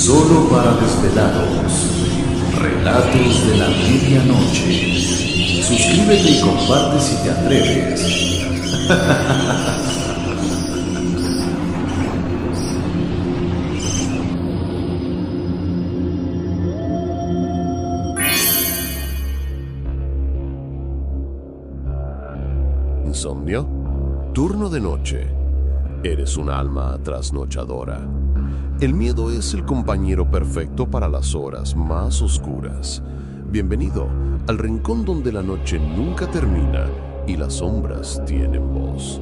Solo para desvelados. Relatos de la medianoche. Suscríbete y comparte si te atreves. ¿Insomnio? Turno de noche. Eres un alma trasnochadora. El miedo es el compañero perfecto para las horas más oscuras. Bienvenido al rincón donde la noche nunca termina y las sombras tienen voz.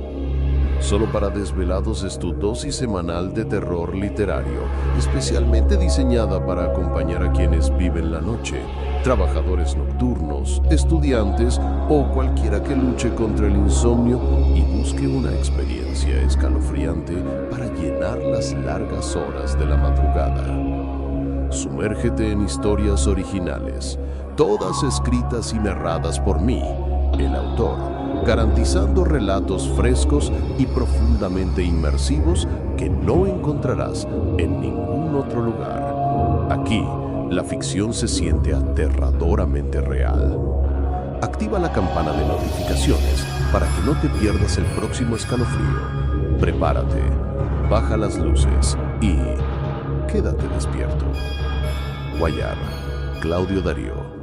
Solo para desvelados es tu dosis semanal de terror literario, especialmente diseñada para acompañar a quienes viven la noche, trabajadores nocturnos, estudiantes o cualquiera que luche contra el insomnio y busque una experiencia escalofriante para llenar las largas horas de la madrugada. Sumérgete en historias originales, todas escritas y narradas por mí, el autor, garantizando relatos frescos y profundamente inmersivos que no encontrarás en ningún otro lugar. Aquí, la ficción se siente aterradoramente real. Activa la campana de notificaciones para que no te pierdas el próximo escalofrío. Prepárate, baja las luces y quédate despierto. Guayar, Claudio Darío.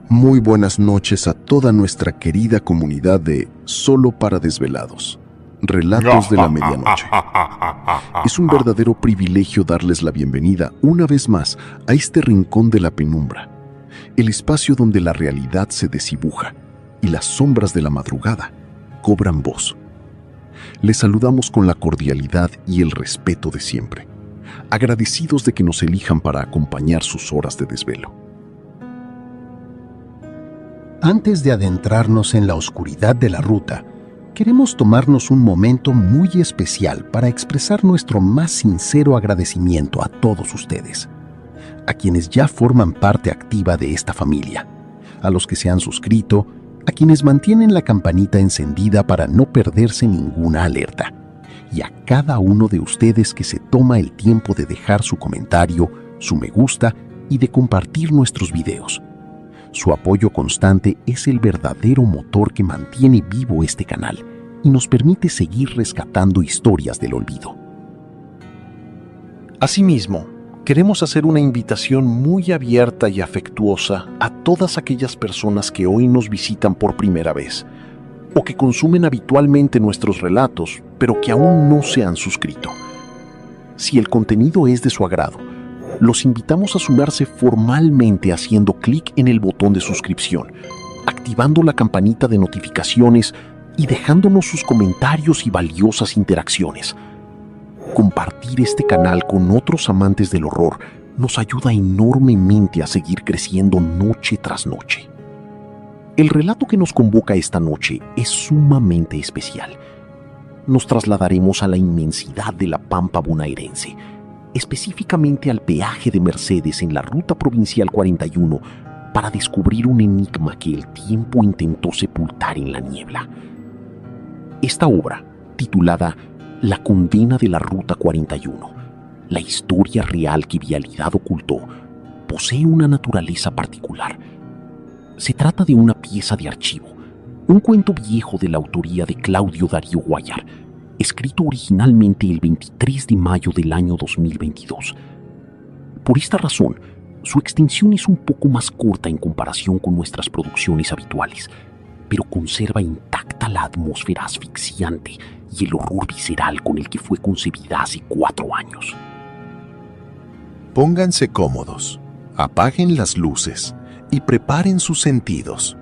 Muy buenas noches a toda nuestra querida comunidad de Solo para Desvelados, Relatos de la Medianoche. Es un verdadero privilegio darles la bienvenida una vez más a este rincón de la penumbra, el espacio donde la realidad se desdibuja y las sombras de la madrugada cobran voz. Les saludamos con la cordialidad y el respeto de siempre, agradecidos de que nos elijan para acompañar sus horas de desvelo. Antes de adentrarnos en la oscuridad de la ruta, queremos tomarnos un momento muy especial para expresar nuestro más sincero agradecimiento a todos ustedes, a quienes ya forman parte activa de esta familia, a los que se han suscrito, a quienes mantienen la campanita encendida para no perderse ninguna alerta, y a cada uno de ustedes que se toma el tiempo de dejar su comentario, su me gusta y de compartir nuestros videos. Su apoyo constante es el verdadero motor que mantiene vivo este canal y nos permite seguir rescatando historias del olvido. Asimismo, queremos hacer una invitación muy abierta y afectuosa a todas aquellas personas que hoy nos visitan por primera vez o que consumen habitualmente nuestros relatos, pero que aún no se han suscrito. Si el contenido es de su agrado, los invitamos a sumarse formalmente haciendo clic en el botón de suscripción, activando la campanita de notificaciones y dejándonos sus comentarios y valiosas interacciones. Compartir este canal con otros amantes del horror nos ayuda enormemente a seguir creciendo noche tras noche. El relato que nos convoca esta noche es sumamente especial. Nos trasladaremos a la inmensidad de la pampa bonaerense, específicamente al peaje de Mercedes en la Ruta Provincial 41, para descubrir un enigma que el tiempo intentó sepultar en la niebla. Esta obra, titulada La condena de la Ruta 41, la historia real que Vialidad ocultó, posee una naturaleza particular. Se trata de una pieza de archivo, un cuento viejo de la autoría de Claudio Darío Guayar, escrito originalmente el 23 de mayo del año 2022. Por esta razón, su extensión es un poco más corta en comparación con nuestras producciones habituales, pero conserva intacta la atmósfera asfixiante y el horror visceral con el que fue concebida hace 4 años. Pónganse cómodos, apaguen las luces y preparen sus sentidos.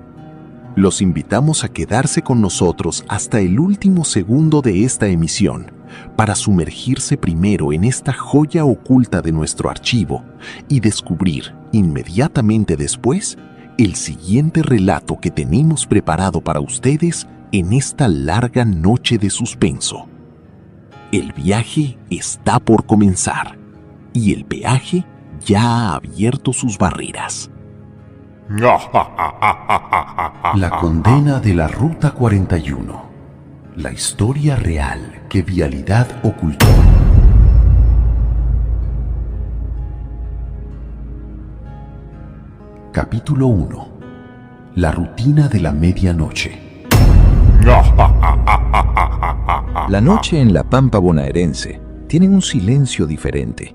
Los invitamos a quedarse con nosotros hasta el último segundo de esta emisión para sumergirse primero en esta joya oculta de nuestro archivo y descubrir inmediatamente después el siguiente relato que tenemos preparado para ustedes en esta larga noche de suspenso. El viaje está por comenzar y el peaje ya ha abierto sus barreras. La condena de la Ruta 41. La historia real que Vialidad ocultó. Capítulo 1. La rutina de la medianoche. La noche en la pampa bonaerense tiene un silencio diferente.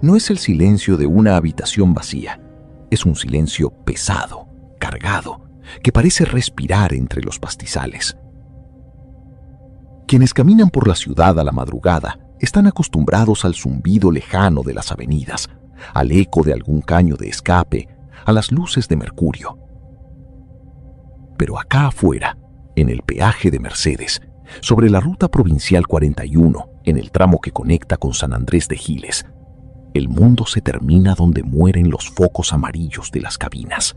No es el silencio de una habitación vacía. Es un silencio pesado, cargado, que parece respirar entre los pastizales. Quienes caminan por la ciudad a la madrugada están acostumbrados al zumbido lejano de las avenidas, al eco de algún caño de escape, a las luces de mercurio. Pero acá afuera, en el peaje de Mercedes, sobre la ruta provincial 41, en el tramo que conecta con San Andrés de Giles, el mundo se termina donde mueren los focos amarillos de las cabinas.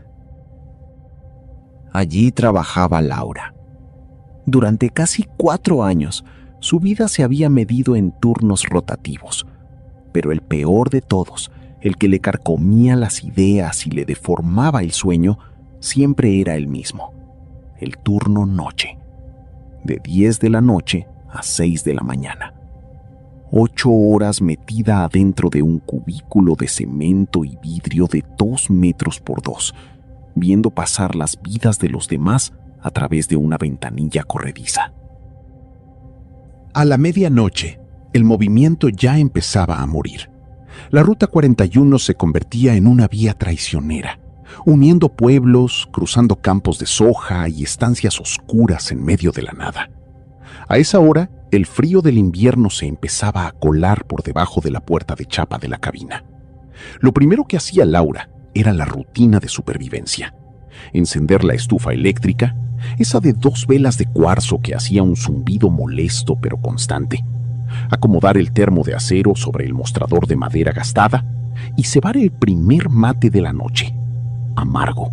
Allí trabajaba Laura. Durante casi 4 años, su vida se había medido en turnos rotativos. Pero el peor de todos, el que le carcomía las ideas y le deformaba el sueño, siempre era el mismo: el turno noche, de 10 de la noche a 6 de la mañana. 8 horas metida adentro de un cubículo de cemento y vidrio de 2 metros por 2, viendo pasar las vidas de los demás a través de una ventanilla corrediza. A la medianoche, el movimiento ya empezaba a morir. La Ruta 41 se convertía en una vía traicionera, uniendo pueblos, cruzando campos de soja y estancias oscuras en medio de la nada. A esa hora, el frío del invierno se empezaba a colar por debajo de la puerta de chapa de la cabina. Lo primero que hacía Laura era la rutina de supervivencia: encender la estufa eléctrica, esa de 2 velas de cuarzo que hacía un zumbido molesto pero constante, acomodar el termo de acero sobre el mostrador de madera gastada y cebar el primer mate de la noche, amargo,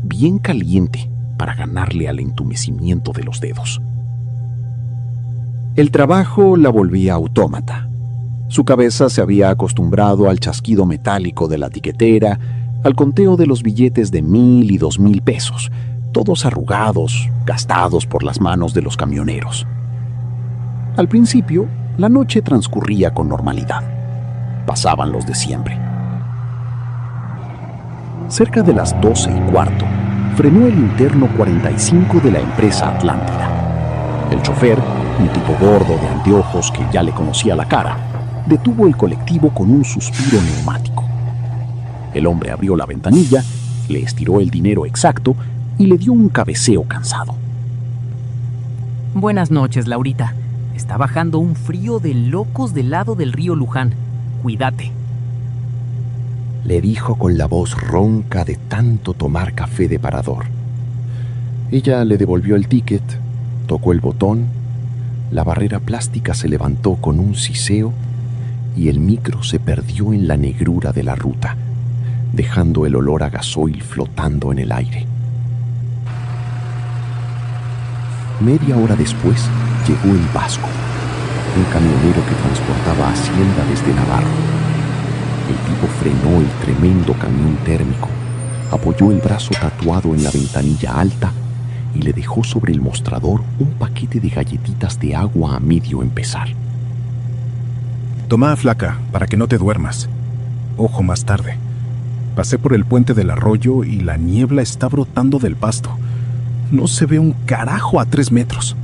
bien caliente, para ganarle al entumecimiento de los dedos. El trabajo la volvía autómata. Su cabeza se había acostumbrado al chasquido metálico de la tiquetera, al conteo de los billetes de 1,000 y 2,000 pesos, todos arrugados, gastados por las manos de los camioneros. Al principio, la noche transcurría con normalidad. Pasaban los de siempre. Cerca de las 12:15, frenó el interno 45 de la empresa Atlántida. El chofer, un tipo gordo de anteojos que ya le conocía la cara, detuvo el colectivo con un suspiro neumático. El hombre abrió la ventanilla, le estiró el dinero exacto y le dio un cabeceo cansado. Buenas noches, Laurita. Está bajando un frío de locos del lado del río Luján. Cuídate. Le dijo con la voz ronca de tanto tomar café de parador. Ella le devolvió el ticket, tocó el botón, la barrera plástica se levantó con un siseo y el micro se perdió en la negrura de la ruta, dejando el olor a gasoil flotando en el aire. Media hora después llegó el Vasco, un camionero que transportaba hacienda desde Navarro. El tipo frenó el tremendo camión térmico, apoyó el brazo tatuado en la ventanilla alta y le dejó sobre el mostrador un paquete de galletitas de agua a medio empezar. Toma, flaca, para que no te duermas. Ojo, más tarde. Pasé por el puente del arroyo y la niebla está brotando del pasto. No se ve un carajo a 3 metros.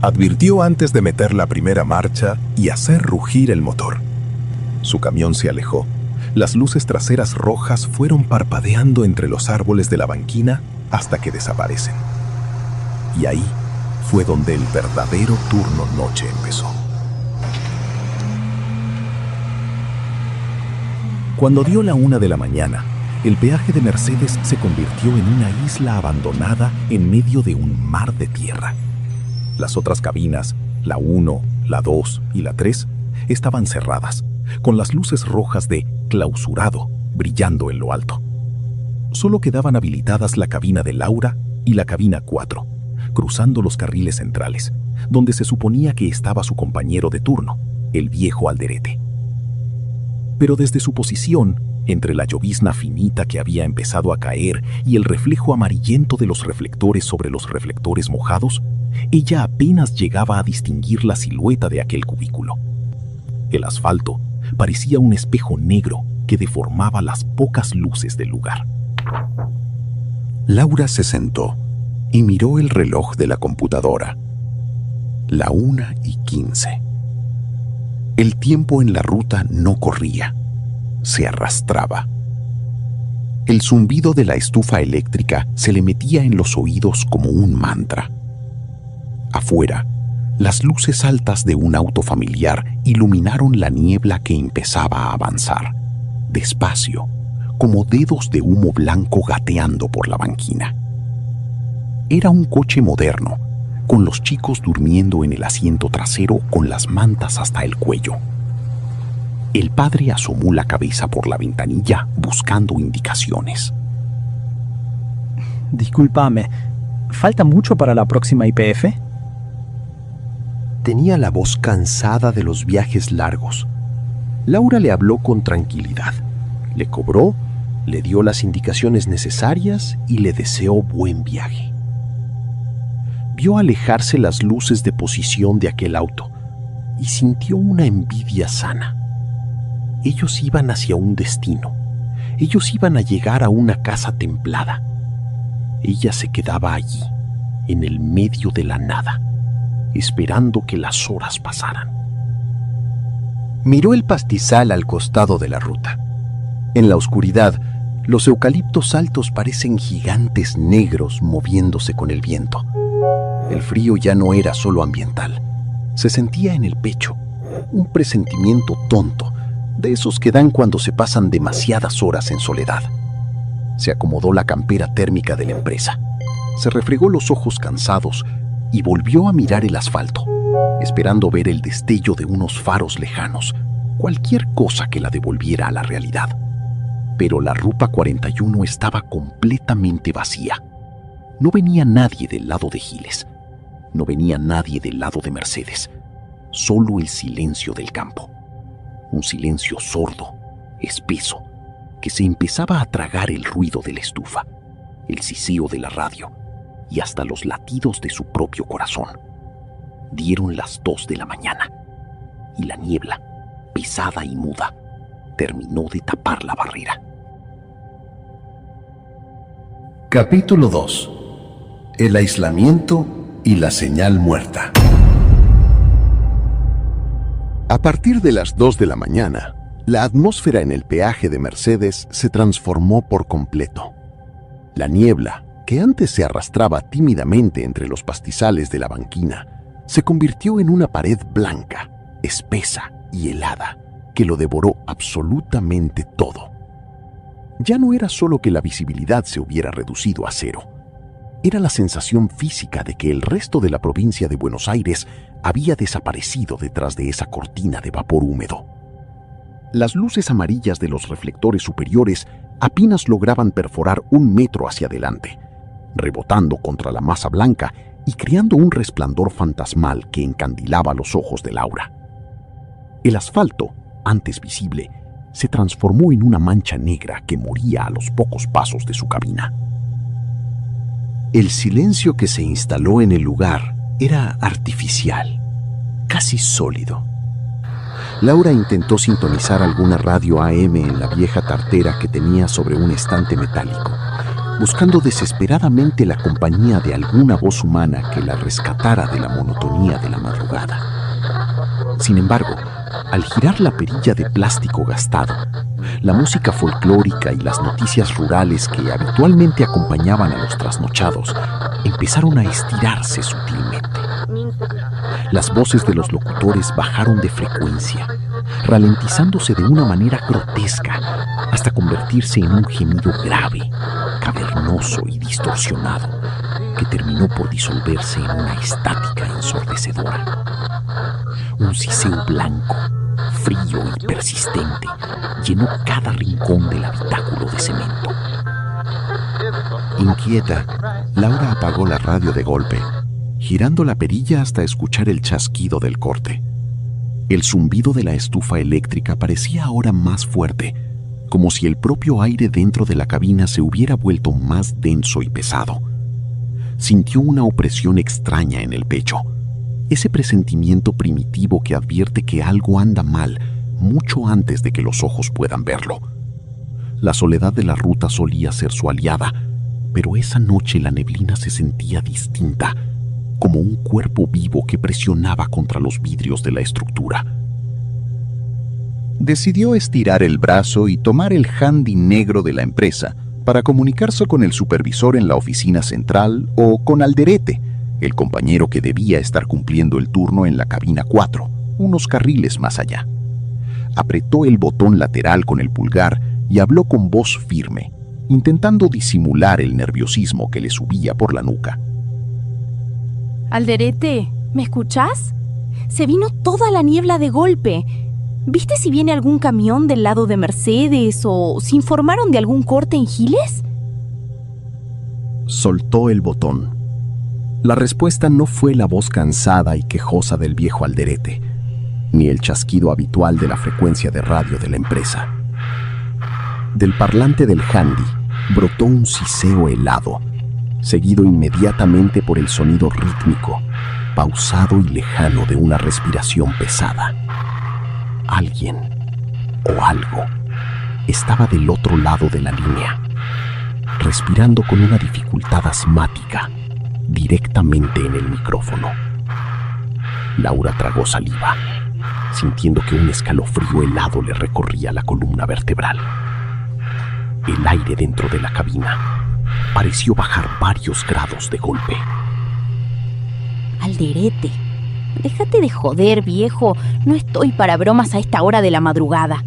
Advirtió antes de meter la primera marcha y hacer rugir el motor. Su camión se alejó. Las luces traseras rojas fueron parpadeando entre los árboles de la banquina hasta que desaparecen. Y ahí fue donde el verdadero turno noche empezó. Cuando dio la 1 de la mañana, el peaje de Mercedes se convirtió en una isla abandonada en medio de un mar de tierra. Las otras cabinas, la 1, la 2 y la 3, estaban cerradas, con las luces rojas de clausurado brillando en lo alto. Solo quedaban habilitadas la cabina de Laura y la cabina 4, cruzando los carriles centrales, donde se suponía que estaba su compañero de turno, el viejo Alderete. Pero desde su posición, entre la llovizna finita que había empezado a caer y el reflejo amarillento de los reflectores sobre los reflectores mojados, ella apenas llegaba a distinguir la silueta de aquel cubículo. El asfalto parecía un espejo negro que deformaba las pocas luces del lugar. Laura se sentó y miró el reloj de la computadora. La 1:15. El tiempo en la ruta no corría, se arrastraba. El zumbido de la estufa eléctrica se le metía en los oídos como un mantra. Afuera, las luces altas de un auto familiar iluminaron la niebla que empezaba a avanzar, despacio, como dedos de humo blanco gateando por la banquina. Era un coche moderno, con los chicos durmiendo en el asiento trasero con las mantas hasta el cuello. El padre asomó la cabeza por la ventanilla buscando indicaciones. Discúlpame, ¿falta mucho para la próxima IPF? Tenía la voz cansada de los viajes largos. Laura le habló con tranquilidad. Le cobró, le dio las indicaciones necesarias y le deseó buen viaje. Vio alejarse las luces de posición de aquel auto y sintió una envidia sana. Ellos iban hacia un destino. Ellos iban a llegar a una casa templada. Ella se quedaba allí, en el medio de la nada, esperando que las horas pasaran. Miró el pastizal al costado de la ruta. En la oscuridad, los eucaliptos altos parecen gigantes negros moviéndose con el viento. El frío ya no era solo ambiental. Se sentía en el pecho, un presentimiento tonto, de esos que dan cuando se pasan demasiadas horas en soledad. Se acomodó la campera térmica de la empresa. Se refregó los ojos cansados y volvió a mirar el asfalto, esperando ver el destello de unos faros lejanos, cualquier cosa que la devolviera a la realidad. Pero la Ruta 41 estaba completamente vacía. No venía nadie del lado de Giles. No venía nadie del lado de Mercedes. Solo el silencio del campo. Un silencio sordo, espeso, que se empezaba a tragar el ruido de la estufa, el siseo de la radio y hasta los latidos de su propio corazón. Dieron las 2 de la mañana y la niebla, pesada y muda, terminó de tapar la barrera. Capítulo 2. El aislamiento y la señal muerta. A partir de las 2 de la mañana, la atmósfera en el peaje de Mercedes se transformó por completo. La niebla, que antes se arrastraba tímidamente entre los pastizales de la banquina, se convirtió en una pared blanca, espesa y helada, que lo devoró absolutamente todo. Ya no era solo que la visibilidad se hubiera reducido a cero. Era la sensación física de que el resto de la provincia de Buenos Aires había desaparecido detrás de esa cortina de vapor húmedo. Las luces amarillas de los reflectores superiores apenas lograban perforar 1 metro hacia adelante, rebotando contra la masa blanca y creando un resplandor fantasmal que encandilaba los ojos de Laura. El asfalto, antes visible, se transformó en una mancha negra que moría a los pocos pasos de su cabina. El silencio que se instaló en el lugar era artificial, casi sólido. Laura intentó sintonizar alguna radio AM en la vieja tartera que tenía sobre un estante metálico, buscando desesperadamente la compañía de alguna voz humana que la rescatara de la monotonía de la madrugada. Sin embargo, al girar la perilla de plástico gastado, la música folclórica y las noticias rurales que habitualmente acompañaban a los trasnochados empezaron a estirarse sutilmente. Las voces de los locutores bajaron de frecuencia, ralentizándose de una manera grotesca hasta convertirse en un gemido grave, cavernoso y distorsionado, que terminó por disolverse en una estática ensordecedora. Un siseo blanco, frío y persistente, llenó cada rincón del habitáculo de cemento. Inquieta, Laura apagó la radio de golpe girando la perilla hasta escuchar el chasquido del corte. El zumbido de la estufa eléctrica parecía ahora más fuerte, como si el propio aire dentro de la cabina se hubiera vuelto más denso y pesado. Sintió una opresión extraña en el pecho, ese presentimiento primitivo que advierte que algo anda mal mucho antes de que los ojos puedan verlo. La soledad de la ruta solía ser su aliada, pero esa noche la neblina se sentía distinta, como un cuerpo vivo que presionaba contra los vidrios de la estructura. Decidió estirar el brazo y tomar el handy negro de la empresa para comunicarse con el supervisor en la oficina central o con Alderete, el compañero que debía estar cumpliendo el turno en la cabina 4, unos carriles más allá. Apretó el botón lateral con el pulgar y habló con voz firme, intentando disimular el nerviosismo que le subía por la nuca. Alderete, ¿me escuchás? Se vino toda la niebla de golpe. ¿Viste si viene algún camión del lado de Mercedes o se informaron de algún corte en Giles? Soltó el botón. La respuesta no fue la voz cansada y quejosa del viejo Alderete, ni el chasquido habitual de la frecuencia de radio de la empresa. Del parlante del handy brotó un siseo helado, seguido inmediatamente por el sonido rítmico, pausado y lejano de una respiración pesada. Alguien o algo estaba del otro lado de la línea, respirando con una dificultad asmática directamente en el micrófono. Laura tragó saliva, sintiendo que un escalofrío helado le recorría la columna vertebral. El aire dentro de la cabina pareció bajar varios grados de golpe. Alderete, déjate de joder, viejo. No estoy para bromas a esta hora de la madrugada.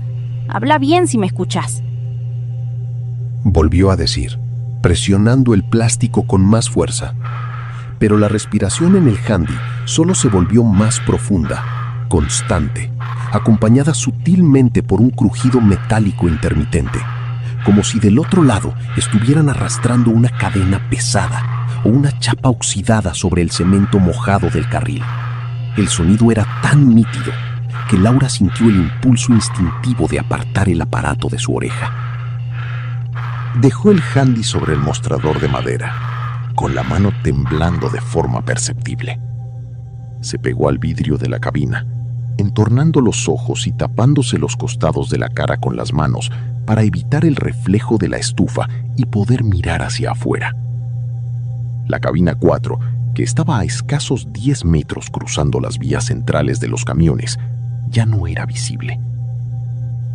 Habla bien si me escuchás. Volvió a decir, presionando el plástico con más fuerza. Pero la respiración en el handy solo se volvió más profunda, constante, acompañada sutilmente por un crujido metálico intermitente, como si del otro lado estuvieran arrastrando una cadena pesada o una chapa oxidada sobre el cemento mojado del carril. El sonido era tan nítido que Laura sintió el impulso instintivo de apartar el aparato de su oreja. Dejó el handy sobre el mostrador de madera, con la mano temblando de forma perceptible. Se pegó al vidrio de la cabina, entornando los ojos y tapándose los costados de la cara con las manos para evitar el reflejo de la estufa y poder mirar hacia afuera. La cabina 4, que estaba a escasos 10 metros cruzando las vías centrales de los camiones, ya no era visible.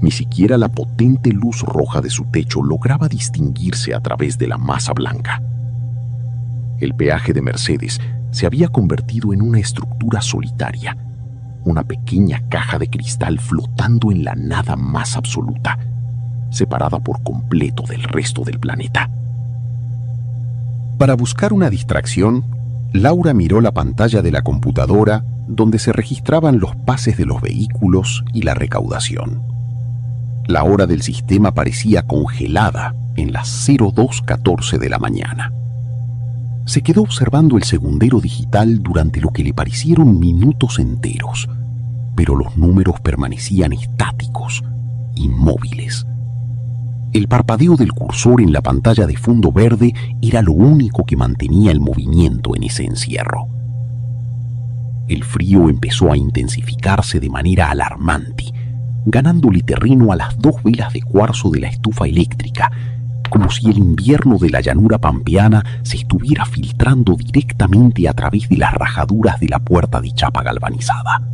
Ni siquiera la potente luz roja de su techo lograba distinguirse a través de la masa blanca. El peaje de Mercedes se había convertido en una estructura solitaria, una pequeña caja de cristal flotando en la nada más absoluta, separada por completo del resto del planeta. Para buscar una distracción, Laura miró la pantalla de la computadora donde se registraban los pases de los vehículos y la recaudación. La hora del sistema parecía congelada en las 02:14 de la mañana. Se quedó observando el segundero digital durante lo que le parecieron minutos enteros, pero los números permanecían estáticos, inmóviles. El parpadeo del cursor en la pantalla de fondo verde era lo único que mantenía el movimiento en ese encierro. El frío empezó a intensificarse de manera alarmante, ganándole terreno a las 2 velas de cuarzo de la estufa eléctrica, como si el invierno de la llanura pampeana se estuviera filtrando directamente a través de las rajaduras de la puerta de chapa galvanizada.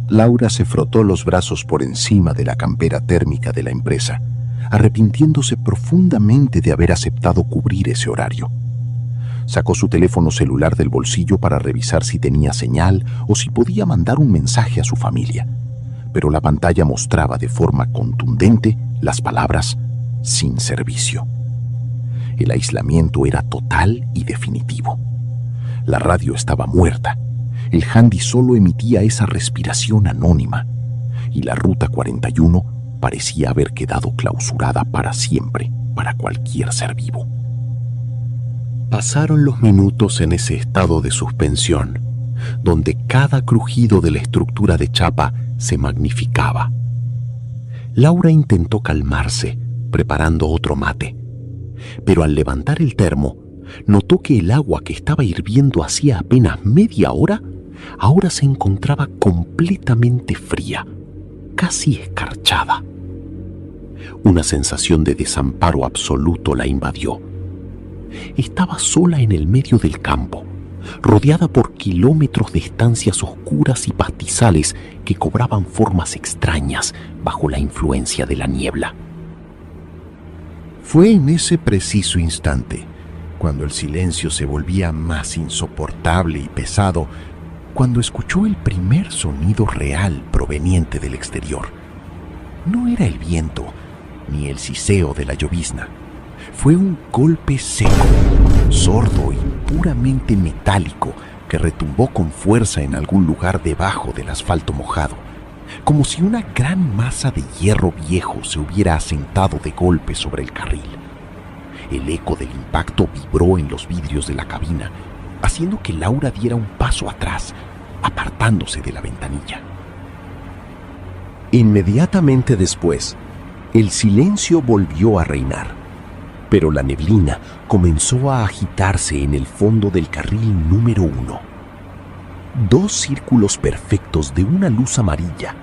Laura se frotó los brazos por encima de la campera térmica de la empresa, arrepintiéndose profundamente de haber aceptado cubrir ese horario. Sacó su teléfono celular del bolsillo para revisar si tenía señal o si podía mandar un mensaje a su familia, pero la pantalla mostraba de forma contundente las palabras «sin servicio». El aislamiento era total y definitivo. La radio estaba muerta. El handy solo emitía esa respiración anónima, y la Ruta 41 parecía haber quedado clausurada para siempre para cualquier ser vivo. Pasaron los minutos en ese estado de suspensión, donde cada crujido de la estructura de chapa se magnificaba. Laura intentó calmarse, preparando otro mate, pero al levantar el termo, notó que el agua que estaba hirviendo hacía apenas media hora, ahora se encontraba completamente fría, casi escarchada. Una sensación de desamparo absoluto la invadió. Estaba sola en el medio del campo, rodeada por kilómetros de estancias oscuras y pastizales que cobraban formas extrañas bajo la influencia de la niebla. Fue en ese preciso instante, cuando el silencio se volvía más insoportable y pesado, cuando escuchó el primer sonido real proveniente del exterior. No era el viento, ni el siseo de la llovizna. Fue un golpe seco, sordo y puramente metálico que retumbó con fuerza en algún lugar debajo del asfalto mojado, como si una gran masa de hierro viejo se hubiera asentado de golpe sobre el carril. El eco del impacto vibró en los vidrios de la cabina, haciendo que Laura diera un paso atrás, apartándose de la ventanilla. Inmediatamente después, el silencio volvió a reinar, pero la neblina comenzó a agitarse en el fondo del carril número 1. 2 círculos perfectos de una luz amarilla,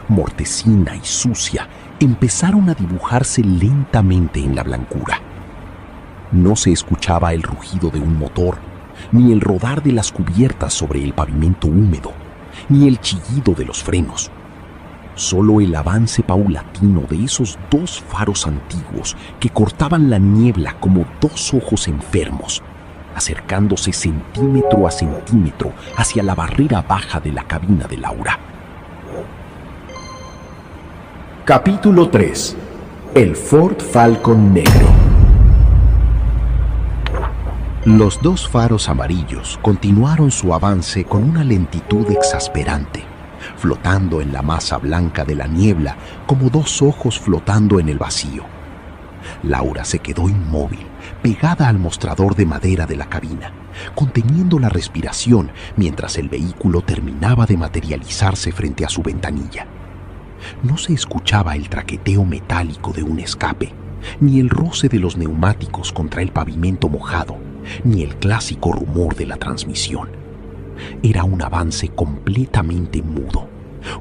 mortecina y sucia, empezaron a dibujarse lentamente en la blancura. No se escuchaba el rugido de un motor, ni el rodar de las cubiertas sobre el pavimento húmedo, ni el chillido de los frenos. Solo el avance paulatino de esos 2 faros antiguos que cortaban la niebla como 2 ojos enfermos, acercándose centímetro a centímetro hacia la barrera baja de la cabina de Laura. Capítulo 3. El Ford Falcon negro. Los 2 faros amarillos continuaron su avance con una lentitud exasperante, flotando en la masa blanca de la niebla como 2 ojos flotando en el vacío. Laura se quedó inmóvil, pegada al mostrador de madera de la cabina, conteniendo la respiración mientras el vehículo terminaba de materializarse frente a su ventanilla. No se escuchaba el traqueteo metálico de un escape, ni el roce de los neumáticos contra el pavimento mojado, ni el clásico rumor de la transmisión. Era un avance completamente mudo,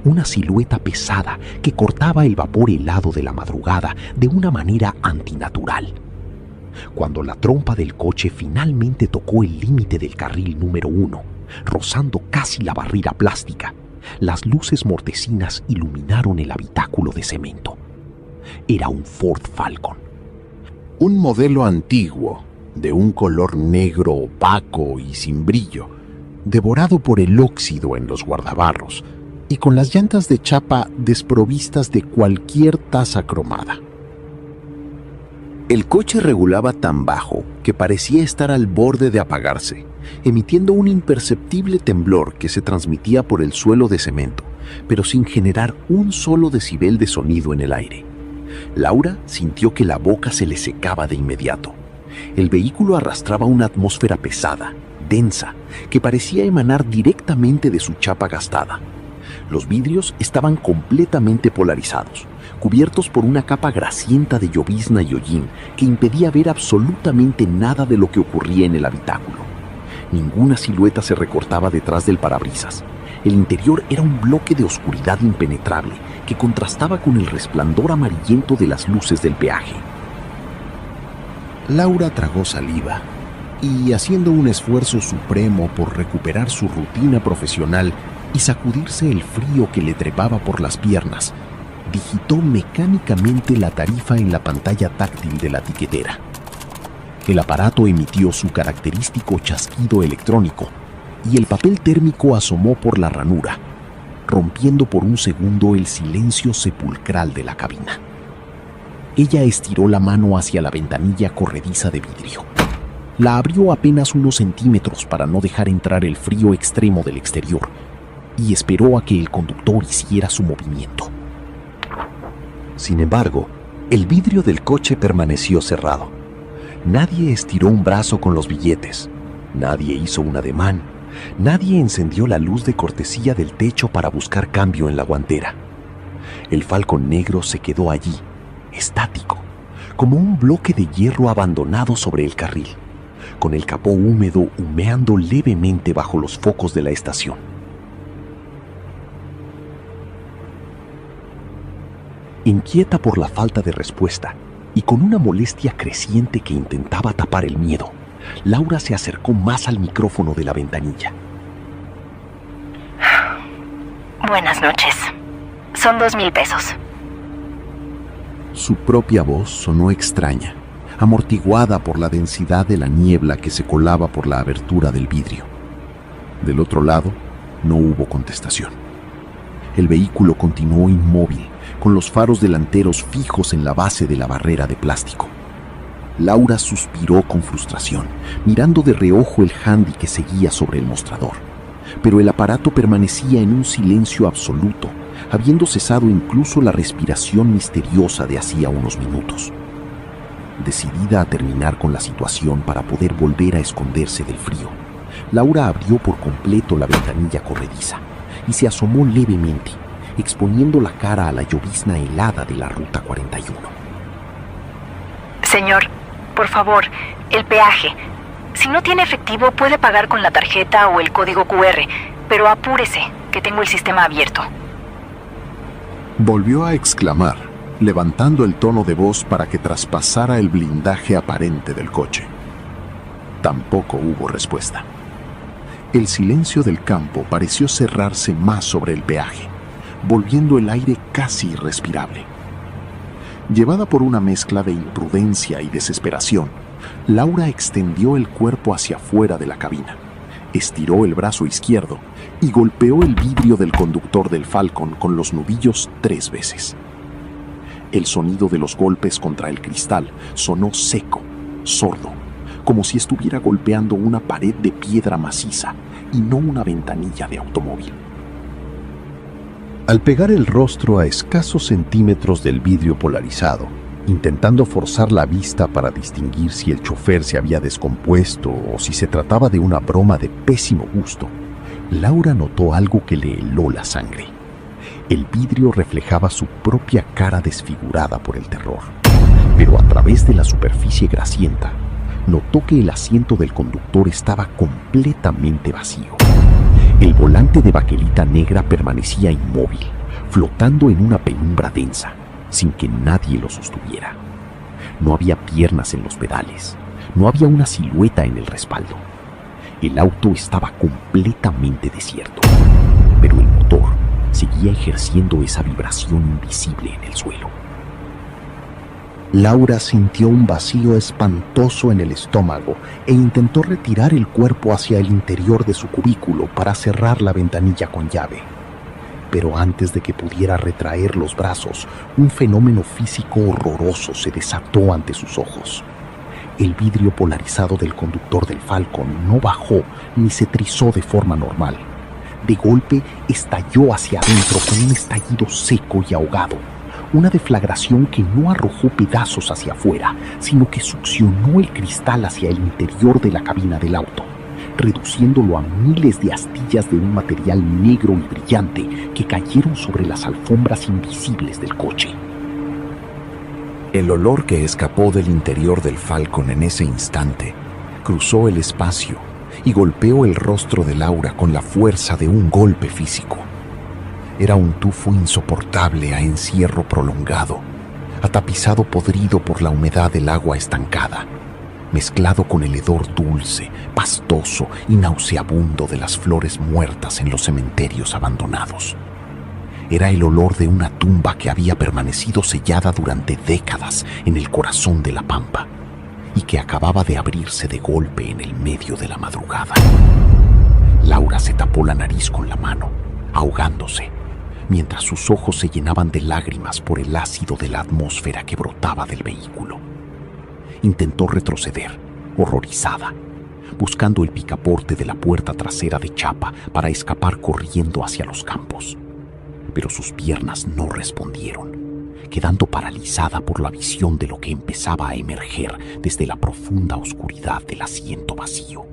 una silueta pesada que cortaba el vapor helado de la madrugada de una manera antinatural. Cuando la trompa del coche finalmente tocó el límite del carril número 1, rozando casi la barrera plástica, las luces mortecinas iluminaron el habitáculo de cemento. Era un Ford Falcon. Un modelo antiguo, de un color negro opaco y sin brillo, devorado por el óxido en los guardabarros y con las llantas de chapa desprovistas de cualquier taza cromada. El coche regulaba tan bajo que parecía estar al borde de apagarse, emitiendo un imperceptible temblor que se transmitía por el suelo de cemento, pero sin generar un solo decibel de sonido en el aire. Laura sintió que la boca se le secaba de inmediato. El vehículo arrastraba una atmósfera pesada, densa, que parecía emanar directamente de su chapa gastada. Los vidrios estaban completamente polarizados, cubiertos por una capa grasienta de llovizna y hollín que impedía ver absolutamente nada de lo que ocurría en el habitáculo. Ninguna silueta se recortaba detrás del parabrisas. El interior era un bloque de oscuridad impenetrable que contrastaba con el resplandor amarillento de las luces del peaje. Laura tragó saliva y, haciendo un esfuerzo supremo por recuperar su rutina profesional y sacudirse el frío que le trepaba por las piernas, digitó mecánicamente la tarifa en la pantalla táctil de la tiquetera. El aparato emitió su característico chasquido electrónico y el papel térmico asomó por la ranura, rompiendo por un segundo el silencio sepulcral de la cabina. Ella estiró la mano hacia la ventanilla corrediza de vidrio. La abrió apenas unos centímetros para no dejar entrar el frío extremo del exterior y esperó a que el conductor hiciera su movimiento. Sin embargo, el vidrio del coche permaneció cerrado. Nadie estiró un brazo con los billetes. Nadie hizo un ademán. Nadie encendió la luz de cortesía del techo para buscar cambio en la guantera. El falcón negro se quedó allí, estático, como un bloque de hierro abandonado sobre el carril, con el capó húmedo humeando levemente bajo los focos de la estación. Inquieta por la falta de respuesta y con una molestia creciente que intentaba tapar el miedo, Laura se acercó más al micrófono de la ventanilla. Buenas noches. Son 2,000 pesos. Su propia voz sonó extraña, amortiguada por la densidad de la niebla que se colaba por la abertura del vidrio. Del otro lado, no hubo contestación. El vehículo continuó inmóvil, con los faros delanteros fijos en la base de la barrera de plástico. Laura suspiró con frustración, mirando de reojo el handy que seguía sobre el mostrador. Pero el aparato permanecía en un silencio absoluto, habiendo cesado incluso la respiración misteriosa de hacía unos minutos. Decidida a terminar con la situación para poder volver a esconderse del frío, Laura abrió por completo la ventanilla corrediza y se asomó levemente, exponiendo la cara a la llovizna helada de la Ruta 41. Señor, por favor, el peaje. Si no tiene efectivo, puede pagar con la tarjeta o el código QR, pero apúrese, que tengo el sistema abierto. Volvió a exclamar, levantando el tono de voz para que traspasara el blindaje aparente del coche. Tampoco hubo respuesta. El silencio del campo pareció cerrarse más sobre el peaje, volviendo el aire casi irrespirable. Llevada por una mezcla de imprudencia y desesperación, Laura extendió el cuerpo hacia afuera de la cabina, estiró el brazo izquierdo y golpeó el vidrio del conductor del Falcon con los nudillos 3 veces. El sonido de los golpes contra el cristal sonó seco, sordo, como si estuviera golpeando una pared de piedra maciza y no una ventanilla de automóvil. Al pegar el rostro a escasos centímetros del vidrio polarizado, intentando forzar la vista para distinguir si el chofer se había descompuesto o si se trataba de una broma de pésimo gusto, Laura notó algo que le heló la sangre. El vidrio reflejaba su propia cara desfigurada por el terror, pero a través de la superficie grasienta, notó que el asiento del conductor estaba completamente vacío. El volante de baquelita negra permanecía inmóvil, flotando en una penumbra densa, sin que nadie lo sostuviera. No había piernas en los pedales, no había una silueta en el respaldo. El auto estaba completamente desierto, pero el motor seguía ejerciendo esa vibración invisible en el suelo. Laura sintió un vacío espantoso en el estómago e intentó retirar el cuerpo hacia el interior de su cubículo para cerrar la ventanilla con llave. Pero antes de que pudiera retraer los brazos, un fenómeno físico horroroso se desató ante sus ojos. El vidrio polarizado del conductor del Falcon no bajó ni se trizó de forma normal. De golpe estalló hacia adentro con un estallido seco y ahogado. Una deflagración que no arrojó pedazos hacia afuera, sino que succionó el cristal hacia el interior de la cabina del auto, reduciéndolo a miles de astillas de un material negro y brillante que cayeron sobre las alfombras invisibles del coche. El olor que escapó del interior del Falcon en ese instante cruzó el espacio y golpeó el rostro de Laura con la fuerza de un golpe físico. Era un tufo insoportable a encierro prolongado, atapizado podrido por la humedad del agua estancada, mezclado con el hedor dulce, pastoso y nauseabundo de las flores muertas en los cementerios abandonados. Era el olor de una tumba que había permanecido sellada durante décadas en el corazón de la pampa y que acababa de abrirse de golpe en el medio de la madrugada. Laura se tapó la nariz con la mano, ahogándose, mientras sus ojos se llenaban de lágrimas por el ácido de la atmósfera que brotaba del vehículo. Intentó retroceder, horrorizada, buscando el picaporte de la puerta trasera de chapa para escapar corriendo hacia los campos. Pero sus piernas no respondieron. quedando paralizada por la visión de lo que empezaba a emerger desde la profunda oscuridad del asiento vacío.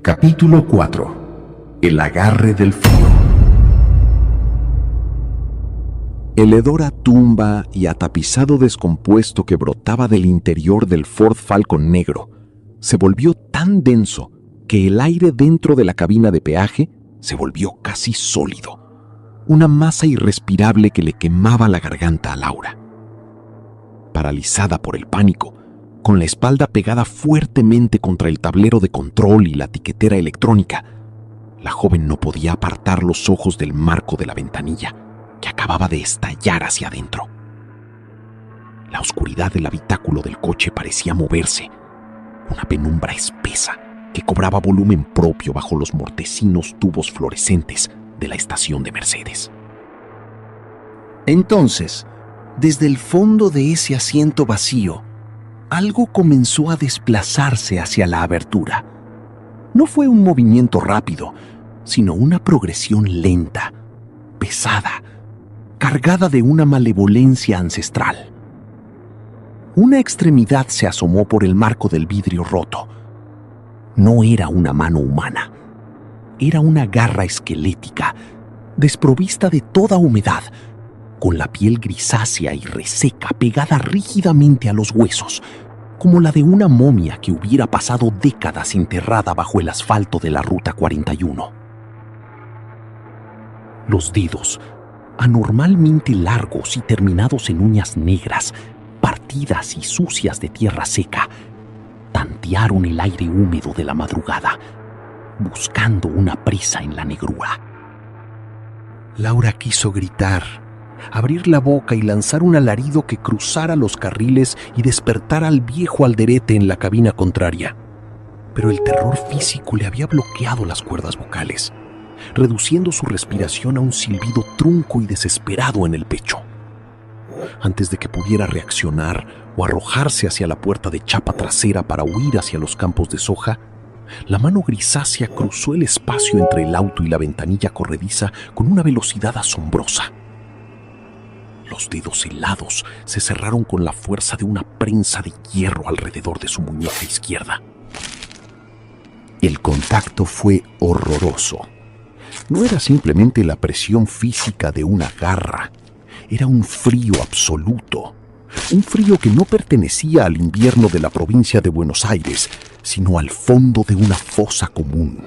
Capítulo 4. El agarre del frío. El hedor a tumba y a tapizado descompuesto que brotaba del interior del Ford Falcon negro se volvió tan denso que el aire dentro de la cabina de peaje se volvió casi sólido, una masa irrespirable que le quemaba la garganta a Laura. Paralizada por el pánico, con la espalda pegada fuertemente contra el tablero de control y la tiquetera electrónica, la joven no podía apartar los ojos del marco de la ventanilla, que acababa de estallar hacia adentro. La oscuridad del habitáculo del coche parecía moverse, una penumbra espesa que cobraba volumen propio bajo los mortecinos tubos fluorescentes de la estación de Mercedes. Entonces, desde el fondo de ese asiento vacío, algo comenzó a desplazarse hacia la abertura. No fue un movimiento rápido, sino una progresión lenta, pesada, cargada de una malevolencia ancestral. Una extremidad se asomó por el marco del vidrio roto. No era una mano humana. Era una garra esquelética, desprovista de toda humedad, con la piel grisácea y reseca pegada rígidamente a los huesos, como la de una momia que hubiera pasado décadas enterrada bajo el asfalto de la Ruta 41. Los dedos, anormalmente largos y terminados en uñas negras, partidas y sucias de tierra seca, tantearon el aire húmedo de la madrugada, buscando una presa en la negrura. Laura quiso gritar, abrir la boca y lanzar un alarido que cruzara los carriles y despertara al viejo alderete en la cabina contraria. Pero el terror físico le había bloqueado las cuerdas vocales, reduciendo su respiración a un silbido trunco y desesperado en el pecho. Antes de que pudiera reaccionar o arrojarse hacia la puerta de chapa trasera para huir hacia los campos de soja, la mano grisácea cruzó el espacio entre el auto y la ventanilla corrediza con una velocidad asombrosa. Los dedos helados se cerraron con la fuerza de una prensa de hierro alrededor de su muñeca izquierda. El contacto fue horroroso. No era simplemente la presión física de una garra, era un frío absoluto. Un frío que no pertenecía al invierno de la provincia de Buenos Aires, sino al fondo de una fosa común.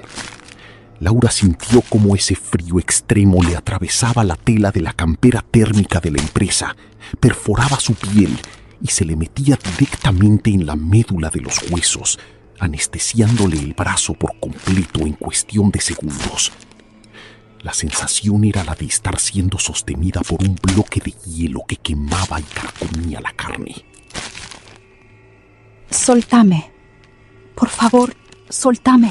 Laura sintió cómo ese frío extremo le atravesaba la tela de la campera térmica de la empresa, perforaba su piel y se le metía directamente en la médula de los huesos, anestesiándole el brazo por completo en cuestión de segundos. La sensación era la de estar siendo sostenida por un bloque de hielo que quemaba y carcomía la carne. Soltame. Por favor, soltame.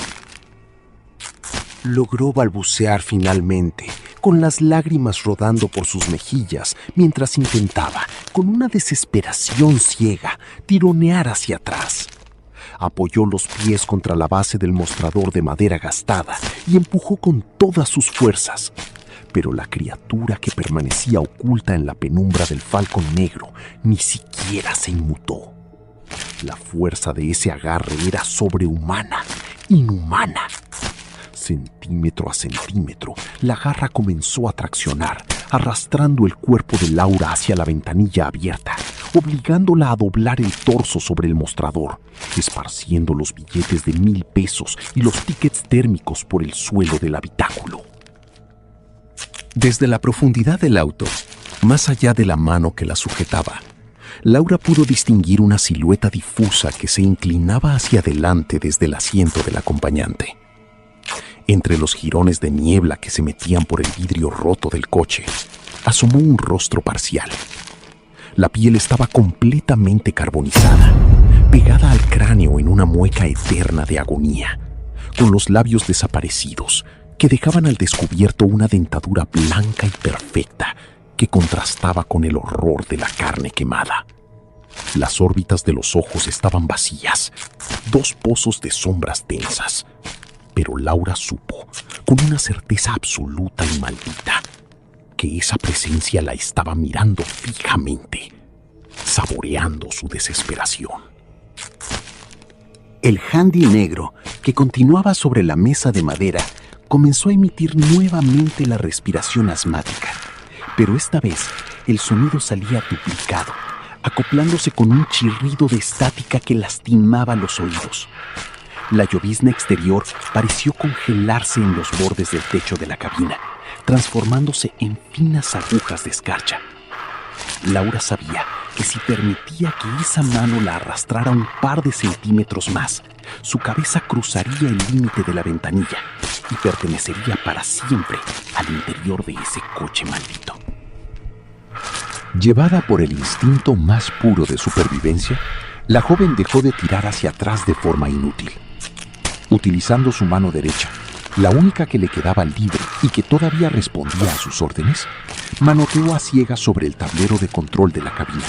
Logró balbucear finalmente, con las lágrimas rodando por sus mejillas, mientras intentaba, con una desesperación ciega, tironear hacia atrás. Apoyó los pies contra la base del mostrador de madera gastada y empujó con todas sus fuerzas. Pero la criatura que permanecía oculta en la penumbra del Falcon negro ni siquiera se inmutó. La fuerza de ese agarre era sobrehumana, inhumana. Centímetro a centímetro, la garra comenzó a traccionar, arrastrando el cuerpo de Laura hacia la ventanilla abierta, obligándola a doblar el torso sobre el mostrador, esparciendo los billetes de 1,000 pesos y los tickets térmicos por el suelo del habitáculo. Desde la profundidad del auto, más allá de la mano que la sujetaba, Laura pudo distinguir una silueta difusa que se inclinaba hacia adelante desde el asiento del acompañante. Entre los jirones de niebla que se metían por el vidrio roto del coche, asomó un rostro parcial. La piel estaba completamente carbonizada, pegada al cráneo en una mueca eterna de agonía, con los labios desaparecidos que dejaban al descubierto una dentadura blanca y perfecta que contrastaba con el horror de la carne quemada. Las órbitas de los ojos estaban vacías, 2 pozos de sombras densas. Pero Laura supo, con una certeza absoluta y maldita, que esa presencia la estaba mirando fijamente, saboreando su desesperación. El handy negro, que continuaba sobre la mesa de madera, comenzó a emitir nuevamente la respiración asmática, pero esta vez el sonido salía duplicado, acoplándose con un chirrido de estática que lastimaba los oídos. La llovizna exterior pareció congelarse en los bordes del techo de la cabina, transformándose en finas agujas de escarcha. Laura sabía que si permitía que esa mano la arrastrara un par de centímetros más, su cabeza cruzaría el límite de la ventanilla y pertenecería para siempre al interior de ese coche maldito. Llevada por el instinto más puro de supervivencia, la joven dejó de tirar hacia atrás de forma inútil. Utilizando su mano derecha, la única que le quedaba libre y que todavía respondía a sus órdenes, manoteó a ciegas sobre el tablero de control de la cabina.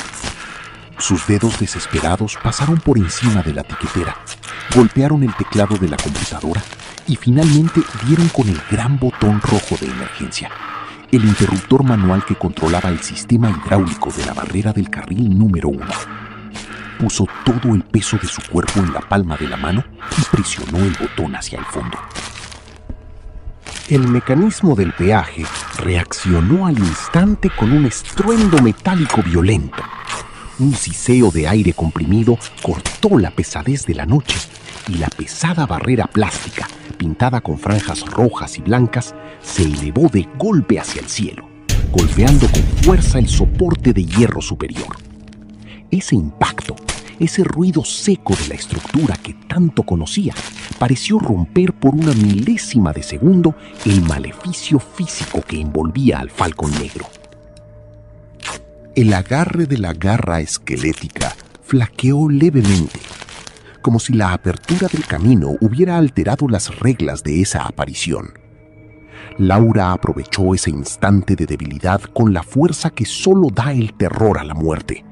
Sus dedos desesperados pasaron por encima de la tiquetera, golpearon el teclado de la computadora y finalmente dieron con el gran botón rojo de emergencia, el interruptor manual que controlaba el sistema hidráulico de la barrera del carril número 1. Puso todo el peso de su cuerpo en la palma de la mano y presionó el botón hacia el fondo. El mecanismo del peaje reaccionó al instante con un estruendo metálico violento. Un siseo de aire comprimido cortó la pesadez de la noche y la pesada barrera plástica, pintada con franjas rojas y blancas, se elevó de golpe hacia el cielo, golpeando con fuerza el soporte de hierro superior. Ese impacto, ese ruido seco de la estructura que tanto conocía, pareció romper por una milésima de segundo el maleficio físico que envolvía al Falcon Negro. El agarre de la garra esquelética flaqueó levemente, como si la apertura del camino hubiera alterado las reglas de esa aparición. Laura aprovechó ese instante de debilidad con la fuerza que solo da el terror a la muerte.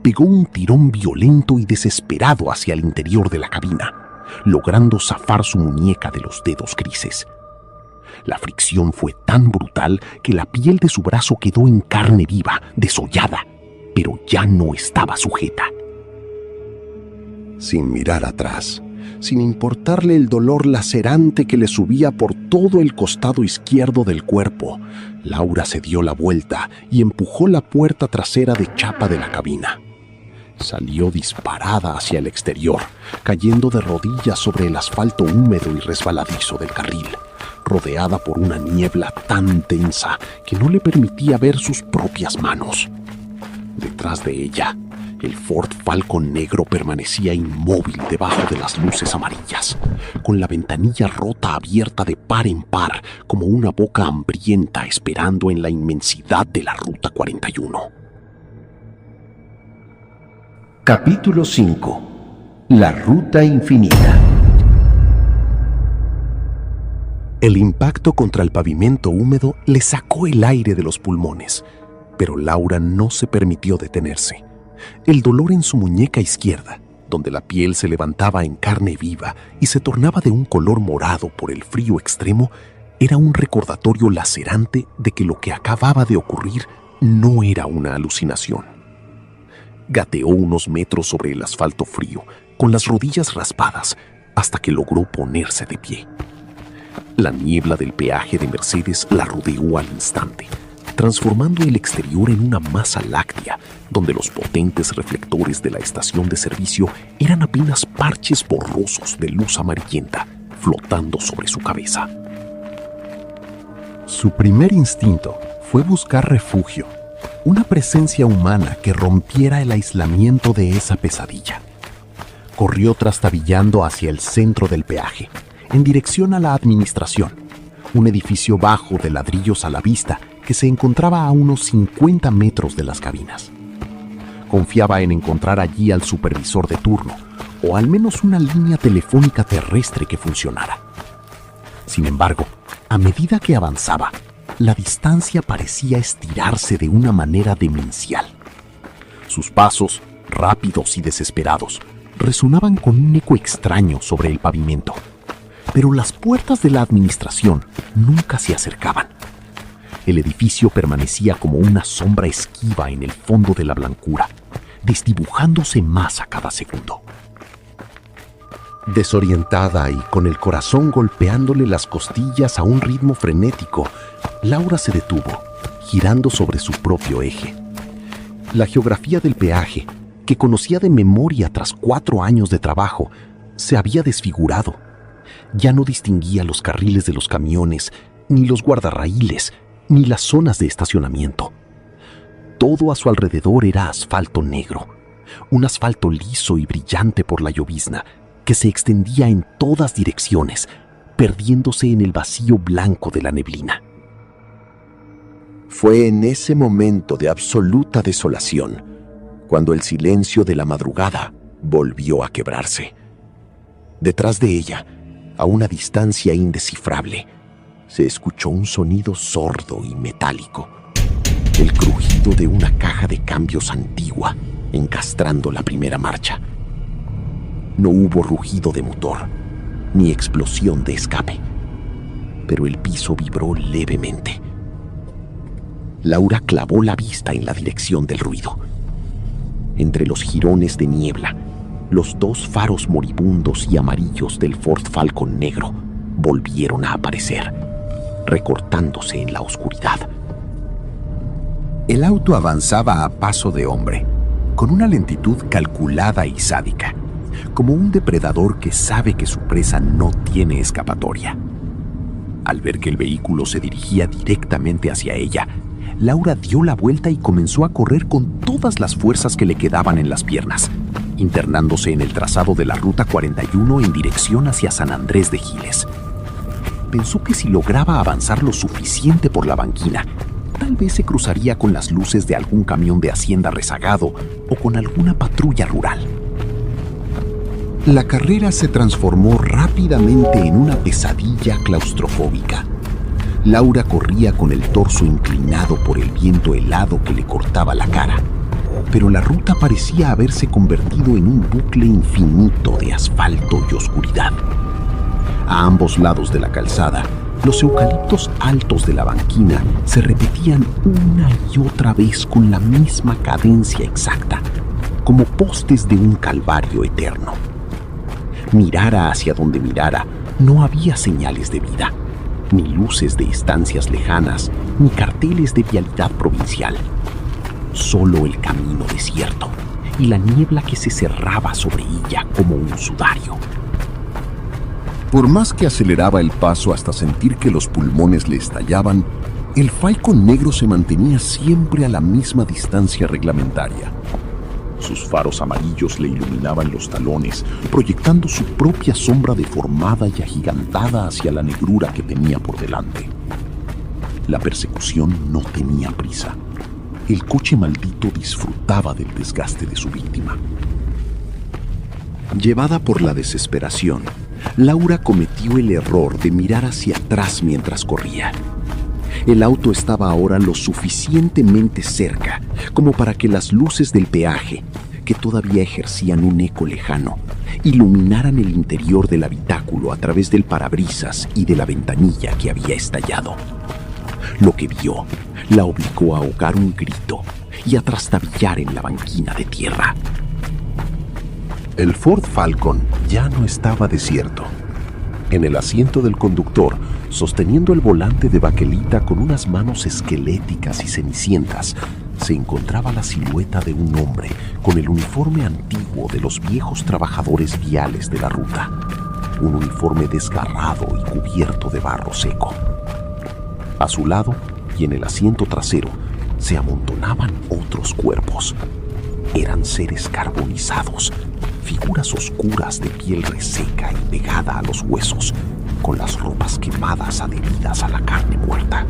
Pegó un tirón violento y desesperado hacia el interior de la cabina, logrando zafar su muñeca de los dedos grises. La fricción fue tan brutal que la piel de su brazo quedó en carne viva, desollada, pero ya no estaba sujeta. Sin mirar atrás, sin importarle el dolor lacerante que le subía por todo el costado izquierdo del cuerpo, Laura se dio la vuelta y empujó la puerta trasera de chapa de la cabina. Salió disparada hacia el exterior, cayendo de rodillas sobre el asfalto húmedo y resbaladizo del carril, rodeada por una niebla tan densa que no le permitía ver sus propias manos. Detrás de ella, el Ford Falcon negro permanecía inmóvil debajo de las luces amarillas, con la ventanilla rota abierta de par en par como una boca hambrienta esperando en la inmensidad de la Ruta 41. Capítulo 5. La Ruta Infinita. El impacto contra el pavimento húmedo le sacó el aire de los pulmones, pero Laura no se permitió detenerse. El dolor en su muñeca izquierda, donde la piel se levantaba en carne viva y se tornaba de un color morado por el frío extremo, era un recordatorio lacerante de que lo que acababa de ocurrir no era una alucinación. Gateó unos metros sobre el asfalto frío, con las rodillas raspadas, hasta que logró ponerse de pie. La niebla del peaje de Mercedes la rodeó al instante, transformando el exterior en una masa láctea, donde los potentes reflectores de la estación de servicio eran apenas parches borrosos de luz amarillenta flotando sobre su cabeza. Su primer instinto fue buscar refugio, una presencia humana que rompiera el aislamiento de esa pesadilla. Corrió trastabillando hacia el centro del peaje, en dirección a la administración, un edificio bajo de ladrillos a la vista que se encontraba a unos 50 metros de las cabinas. Confiaba en encontrar allí al supervisor de turno, o al menos una línea telefónica terrestre que funcionara. Sin embargo, a medida que avanzaba, la distancia parecía estirarse de una manera demencial. Sus pasos, rápidos y desesperados, resonaban con un eco extraño sobre el pavimento, pero las puertas de la administración nunca se acercaban. El edificio permanecía como una sombra esquiva en el fondo de la blancura, desdibujándose más a cada segundo. Desorientada y con el corazón golpeándole las costillas a un ritmo frenético, Laura se detuvo, girando sobre su propio eje. La geografía del peaje, que conocía de memoria tras 4 años de trabajo, se había desfigurado. Ya no distinguía los carriles de los camiones, ni los guardarraíles, ni las zonas de estacionamiento. Todo a su alrededor era asfalto negro, un asfalto liso y brillante por la llovizna, que se extendía en todas direcciones, perdiéndose en el vacío blanco de la neblina. Fue en ese momento de absoluta desolación cuando el silencio de la madrugada volvió a quebrarse. Detrás de ella, a una distancia indescifrable, se escuchó un sonido sordo y metálico, el crujido de una caja de cambios antigua encastrando la primera marcha. No hubo rugido de motor, ni explosión de escape, pero el piso vibró levemente. Laura clavó la vista en la dirección del ruido. Entre los jirones de niebla, los 2 faros moribundos y amarillos del Ford Falcon negro volvieron a aparecer, recortándose en la oscuridad. El auto avanzaba a paso de hombre, con una lentitud calculada y sádica, como un depredador que sabe que su presa no tiene escapatoria. Al ver que el vehículo se dirigía directamente hacia ella, Laura dio la vuelta y comenzó a correr con todas las fuerzas que le quedaban en las piernas, internándose en el trazado de la Ruta 41 en dirección hacia San Andrés de Giles. Pensó que si lograba avanzar lo suficiente por la banquina, tal vez se cruzaría con las luces de algún camión de hacienda rezagado o con alguna patrulla rural. La carrera se transformó rápidamente en una pesadilla claustrofóbica. Laura corría con el torso inclinado por el viento helado que le cortaba la cara, pero la ruta parecía haberse convertido en un bucle infinito de asfalto y oscuridad. A ambos lados de la calzada, los eucaliptos altos de la banquina se repetían una y otra vez con la misma cadencia exacta, como postes de un calvario eterno. Mirara hacia donde mirara, no había señales de vida, ni luces de estancias lejanas, ni carteles de vialidad provincial. Solo el camino desierto y la niebla que se cerraba sobre ella como un sudario. Por más que aceleraba el paso hasta sentir que los pulmones le estallaban, el Falcon negro se mantenía siempre a la misma distancia reglamentaria. Sus faros amarillos le iluminaban los talones, proyectando su propia sombra deformada y agigantada hacia la negrura que tenía por delante. La persecución no tenía prisa. El coche maldito disfrutaba del desgaste de su víctima. Llevada por la desesperación, Laura cometió el error de mirar hacia atrás mientras corría. El auto estaba ahora lo suficientemente cerca como para que las luces del peaje, que todavía ejercían un eco lejano, iluminaran el interior del habitáculo a través del parabrisas y de la ventanilla que había estallado. Lo que vio la obligó a ahogar un grito y a trastabillar en la banquina de tierra. El Ford Falcon ya no estaba desierto. En el asiento del conductor, sosteniendo el volante de baquelita con unas manos esqueléticas y cenicientas, se encontraba la silueta de un hombre con el uniforme antiguo de los viejos trabajadores viales de la ruta, un uniforme desgarrado y cubierto de barro seco. A su lado y en el asiento trasero se amontonaban otros cuerpos. Eran seres carbonizados, figuras oscuras de piel reseca y pegada a los huesos, con las ropas quemadas adheridas a la carne muerta.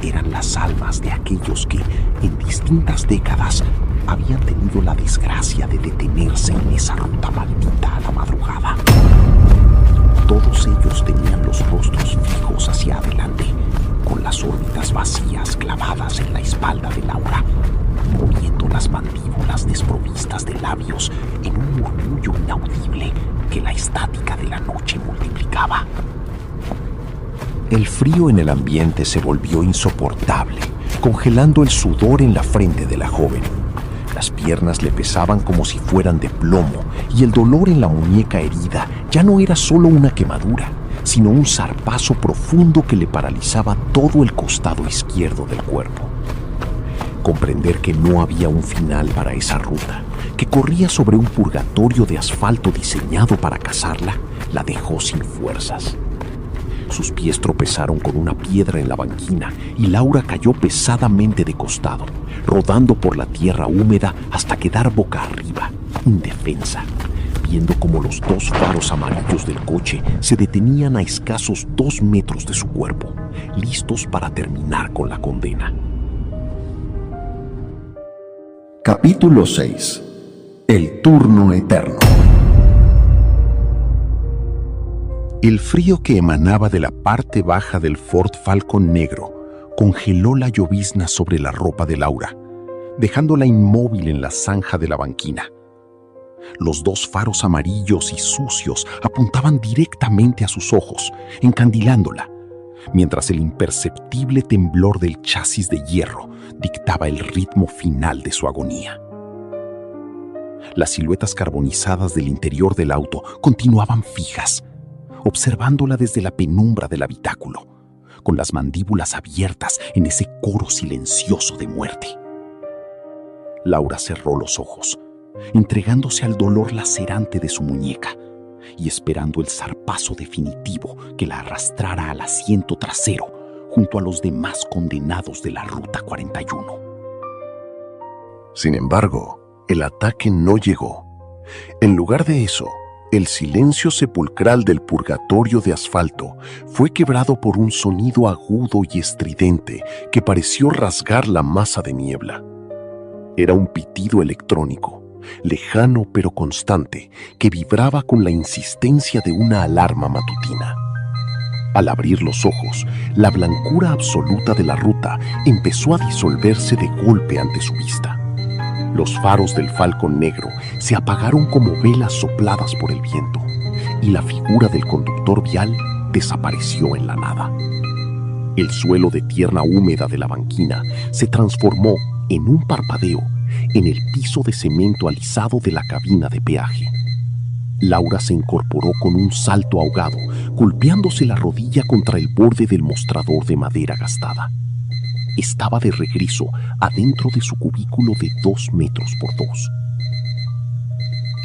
Eran las almas de aquellos que, en distintas décadas, habían tenido la desgracia de detenerse en esa ruta maldita a la madrugada. Todos ellos tenían los rostros fijos hacia adelante, con las órbitas vacías clavadas en la espalda de Laura, moviendo las mandíbulas desprovistas de labios en un murmullo inaudible que la estática de la noche multiplicaba. El frío en el ambiente se volvió insoportable, congelando el sudor en la frente de la joven. Las piernas le pesaban como si fueran de plomo y el dolor en la muñeca herida ya no era solo una quemadura, sino un zarpazo profundo que le paralizaba todo el costado izquierdo del cuerpo. Comprender que no había un final para esa ruta, que corría sobre un purgatorio de asfalto diseñado para cazarla, la dejó sin fuerzas. Sus pies tropezaron con una piedra en la banquina y Laura cayó pesadamente de costado, rodando por la tierra húmeda hasta quedar boca arriba, indefensa, viendo cómo los 2 faros amarillos del coche se detenían a escasos 2 metros de su cuerpo, listos para terminar con la condena. Capítulo 6. El turno eterno. El frío que emanaba de la parte baja del Ford Falcon negro congeló la llovizna sobre la ropa de Laura, dejándola inmóvil en la zanja de la banquina. Los 2 faros amarillos y sucios apuntaban directamente a sus ojos, encandilándola, mientras el imperceptible temblor del chasis de hierro dictaba el ritmo final de su agonía. Las siluetas carbonizadas del interior del auto continuaban fijas, observándola desde la penumbra del habitáculo, con las mandíbulas abiertas en ese coro silencioso de muerte. Laura cerró los ojos, entregándose al dolor lacerante de su muñeca y esperando el zarpazo definitivo que la arrastrara al asiento trasero junto a los demás condenados de la Ruta 41. Sin embargo, el ataque no llegó. En lugar de eso, el silencio sepulcral del purgatorio de asfalto fue quebrado por un sonido agudo y estridente que pareció rasgar la masa de niebla. Era un pitido electrónico, lejano pero constante, que vibraba con la insistencia de una alarma matutina. Al abrir los ojos, la blancura absoluta de la ruta empezó a disolverse de golpe ante su vista. Los faros del Falcon negro se apagaron como velas sopladas por el viento, y la figura del conductor vial desapareció en la nada. El suelo de tierra húmeda de la banquina se transformó, en un parpadeo, en el piso de cemento alisado de la cabina de peaje. Laura se incorporó con un salto ahogado, golpeándose la rodilla contra el borde del mostrador de madera gastada. Estaba de regreso adentro de su cubículo de 2 metros por 2.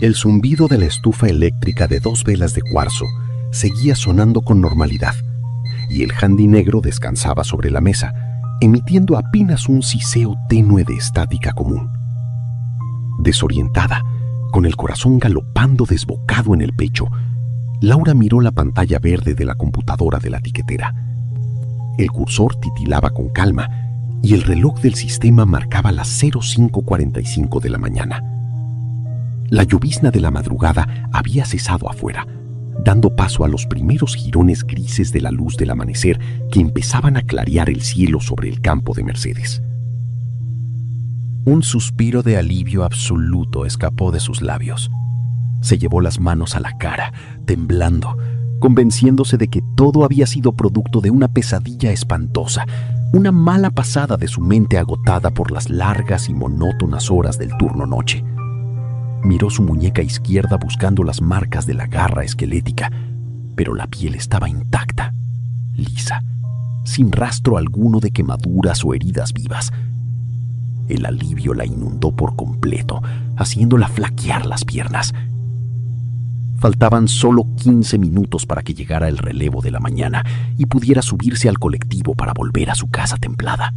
El zumbido de la estufa eléctrica de 2 velas de cuarzo seguía sonando con normalidad, y el handy negro descansaba sobre la mesa, emitiendo apenas un siseo tenue de estática común. Desorientada, con el corazón galopando desbocado en el pecho, Laura miró la pantalla verde de la computadora de la tiquetera. El cursor titilaba con calma y el reloj del sistema marcaba las 05:45 de la mañana. La llovizna de la madrugada había cesado afuera, dando paso a los primeros jirones grises de la luz del amanecer que empezaban a clarear el cielo sobre el campo de Mercedes. Un suspiro de alivio absoluto escapó de sus labios. Se llevó las manos a la cara, temblando, convenciéndose de que todo había sido producto de una pesadilla espantosa, una mala pasada de su mente agotada por las largas y monótonas horas del turno noche. Miró su muñeca izquierda buscando las marcas de la garra esquelética, pero la piel estaba intacta, lisa, sin rastro alguno de quemaduras o heridas vivas. El alivio la inundó por completo, haciéndola flaquear las piernas. Faltaban solo 15 minutos para que llegara el relevo de la mañana y pudiera subirse al colectivo para volver a su casa templada.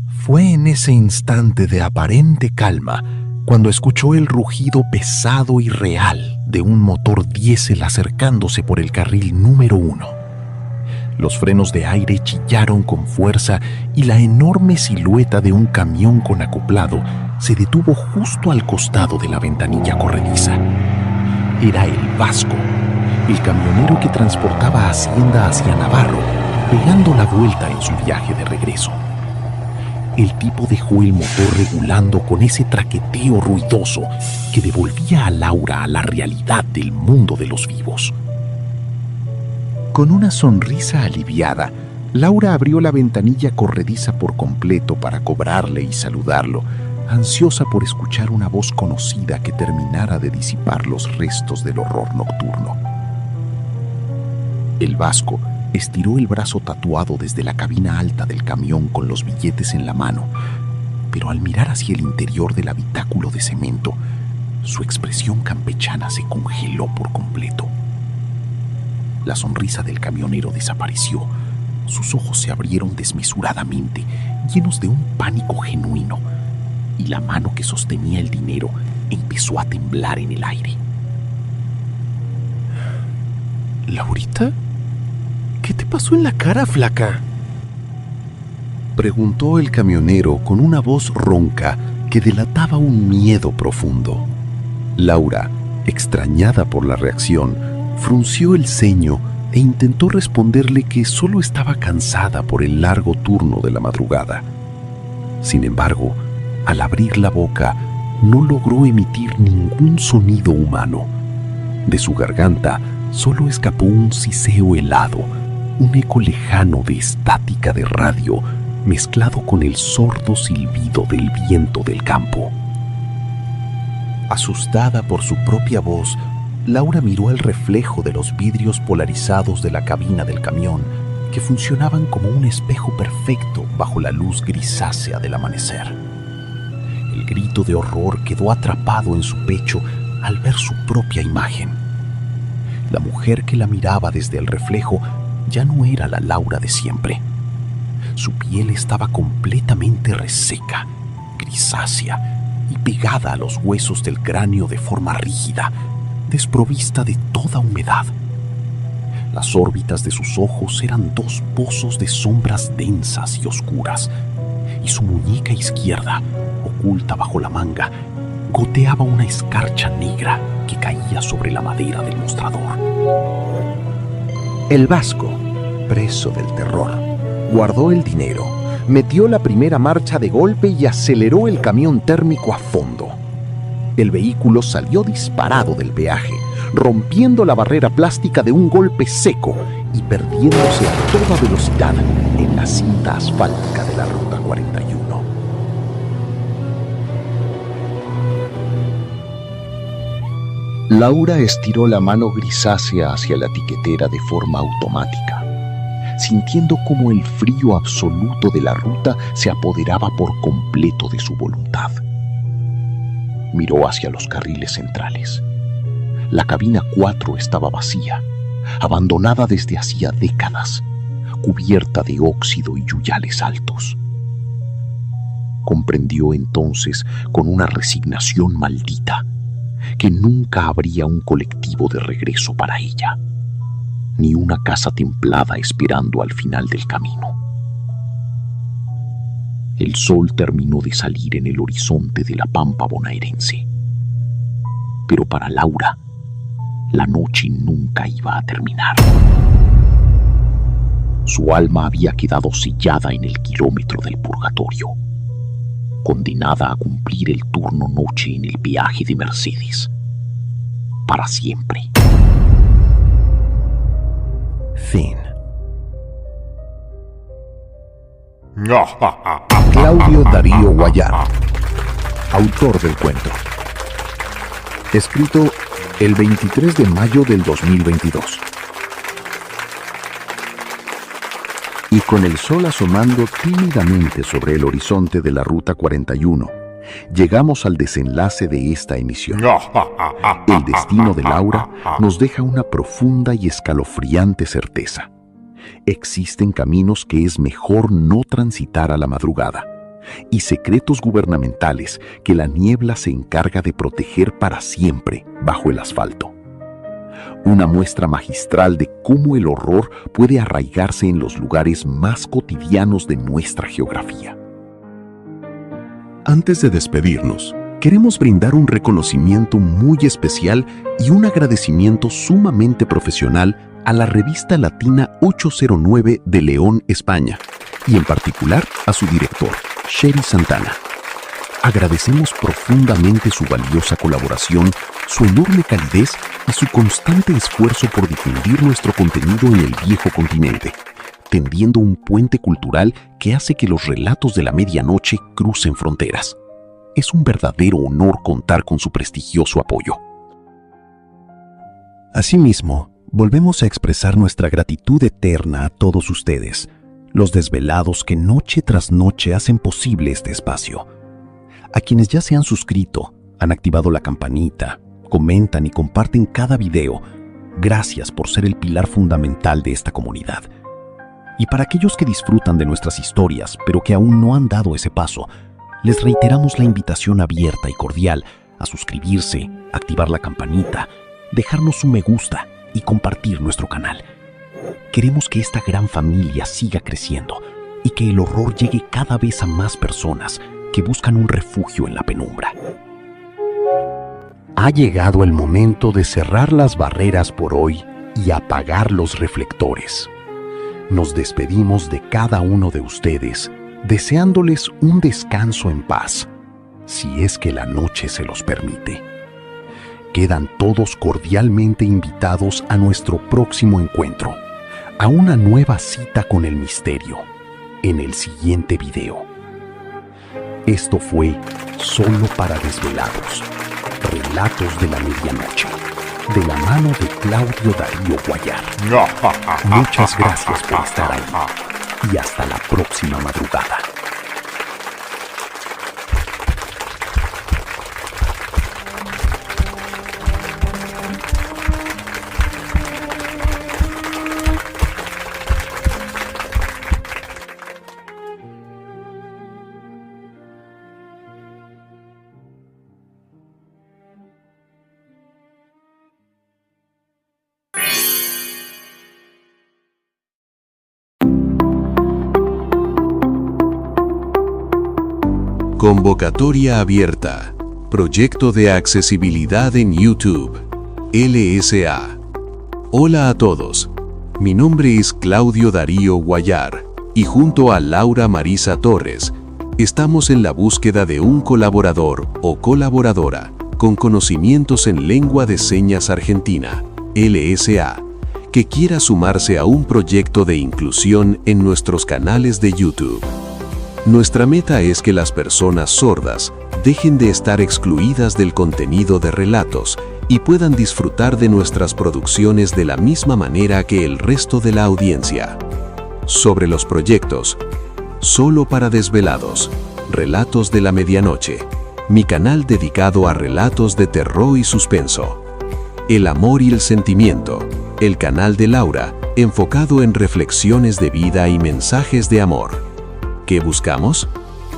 Fue en ese instante de aparente calma cuando escuchó el rugido pesado y real de un motor diésel acercándose por el carril número 1. Los frenos de aire chillaron con fuerza y la enorme silueta de un camión con acoplado se detuvo justo al costado de la ventanilla corrediza. Era el Vasco, el camionero que transportaba hacienda hacia Navarro, pegando la vuelta en su viaje de regreso. El tipo dejó el motor regulando con ese traqueteo ruidoso que devolvía a Laura a la realidad del mundo de los vivos. Con una sonrisa aliviada, Laura abrió la ventanilla corrediza por completo para cobrarle y saludarlo, ansiosa por escuchar una voz conocida que terminara de disipar los restos del horror nocturno. El vasco estiró el brazo tatuado desde la cabina alta del camión con los billetes en la mano, pero al mirar hacia el interior del habitáculo de cemento, su expresión campechana se congeló por completo. La sonrisa del camionero desapareció. Sus ojos se abrieron desmesuradamente, llenos de un pánico genuino, y la mano que sostenía el dinero empezó a temblar en el aire. ¿Laurita? ¿Qué te pasó en la cara, flaca?, preguntó el camionero con una voz ronca que delataba un miedo profundo. Laura, extrañada por la reacción, frunció el ceño e intentó responderle que solo estaba cansada por el largo turno de la madrugada. Sin embargo, al abrir la boca, no logró emitir ningún sonido humano. De su garganta solo escapó un siseo helado, un eco lejano de estática de radio mezclado con el sordo silbido del viento del campo. Asustada por su propia voz, Laura miró el reflejo de los vidrios polarizados de la cabina del camión, que funcionaban como un espejo perfecto bajo la luz grisácea del amanecer. El grito de horror quedó atrapado en su pecho al ver su propia imagen. La mujer que la miraba desde el reflejo ya no era la Laura de siempre. Su piel estaba completamente reseca, grisácea y pegada a los huesos del cráneo de forma rígida, desprovista de toda humedad. Las órbitas de sus ojos eran dos pozos de sombras densas y oscuras, y su muñeca izquierda, oculta bajo la manga, goteaba una escarcha negra que caía sobre la madera del mostrador. El vasco, preso del terror, guardó el dinero, metió la primera marcha de golpe y aceleró el camión térmico a fondo. El vehículo salió disparado del peaje, rompiendo la barrera plástica de un golpe seco y perdiéndose a toda velocidad en la cinta asfáltica de la Ruta 41. Laura estiró la mano grisácea hacia la tiquetera de forma automática, sintiendo cómo el frío absoluto de la ruta se apoderaba por completo de su voluntad. Miró hacia los carriles centrales. La cabina 4 estaba vacía, abandonada desde hacía décadas, cubierta de óxido y yuyales altos. Comprendió entonces, con una resignación maldita, que nunca habría un colectivo de regreso para ella, ni una casa templada esperando al final del camino. El sol terminó de salir en el horizonte de la pampa bonaerense. Pero para Laura, la noche nunca iba a terminar. Su alma había quedado sellada en el kilómetro del purgatorio, condenada a cumplir el turno noche en el peaje de Mercedes, para siempre. Fin. Claudio Darío Guayar, autor del cuento. Escrito el 23 de mayo del 2022. Y con el sol asomando tímidamente sobre el horizonte de la Ruta 41, llegamos al desenlace de esta emisión. El destino de Laura nos deja una profunda y escalofriante certeza. Existen caminos que es mejor no transitar a la madrugada, y secretos gubernamentales que la niebla se encarga de proteger para siempre bajo el asfalto. Una muestra magistral de cómo el horror puede arraigarse en los lugares más cotidianos de nuestra geografía. Antes de despedirnos, queremos brindar un reconocimiento muy especial y un agradecimiento sumamente profesional a la revista Latina 809 de León, España, y en particular a su director, Sherry Santana. Agradecemos profundamente su valiosa colaboración su enorme calidez y su constante esfuerzo por difundir nuestro contenido en el viejo continente, tendiendo un puente cultural que hace que los relatos de la medianoche crucen fronteras. Es un verdadero honor contar con su prestigioso apoyo. Asimismo, volvemos a expresar nuestra gratitud eterna a todos ustedes, los desvelados que noche tras noche hacen posible este espacio. A quienes ya se han suscrito, han activado la campanita, comentan y comparten cada video, gracias por ser el pilar fundamental de esta comunidad. Y para aquellos que disfrutan de nuestras historias, pero que aún no han dado ese paso, les reiteramos la invitación abierta y cordial a suscribirse, activar la campanita, dejarnos un me gusta y compartir nuestro canal. Queremos que esta gran familia siga creciendo y que el horror llegue cada vez a más personas que buscan un refugio en la penumbra. Ha llegado el momento de cerrar las barreras por hoy y apagar los reflectores. Nos despedimos de cada uno de ustedes, deseándoles un descanso en paz, si es que la noche se los permite. Quedan todos cordialmente invitados a nuestro próximo encuentro, a una nueva cita con el misterio, en el siguiente video. Esto fue Solo para Desvelados, Relatos de la Medianoche, de la mano de Claudio Darío Guayar. Muchas gracias por estar ahí y hasta la próxima madrugada. Convocatoria abierta. Proyecto de accesibilidad en YouTube. LSA. Hola a todos. Mi nombre es Claudio Darío Guayar y junto a Laura Marisa Torres estamos en la búsqueda de un colaborador o colaboradora con conocimientos en lengua de señas argentina, LSA, que quiera sumarse a un proyecto de inclusión en nuestros canales de YouTube. Nuestra meta es que las personas sordas dejen de estar excluidas del contenido de relatos y puedan disfrutar de nuestras producciones de la misma manera que el resto de la audiencia. Sobre los proyectos, Solo para Desvelados, Relatos de la Medianoche, mi canal dedicado a relatos de terror y suspenso. El amor y el sentimiento, el canal de Laura, enfocado en reflexiones de vida y mensajes de amor. ¿Qué buscamos?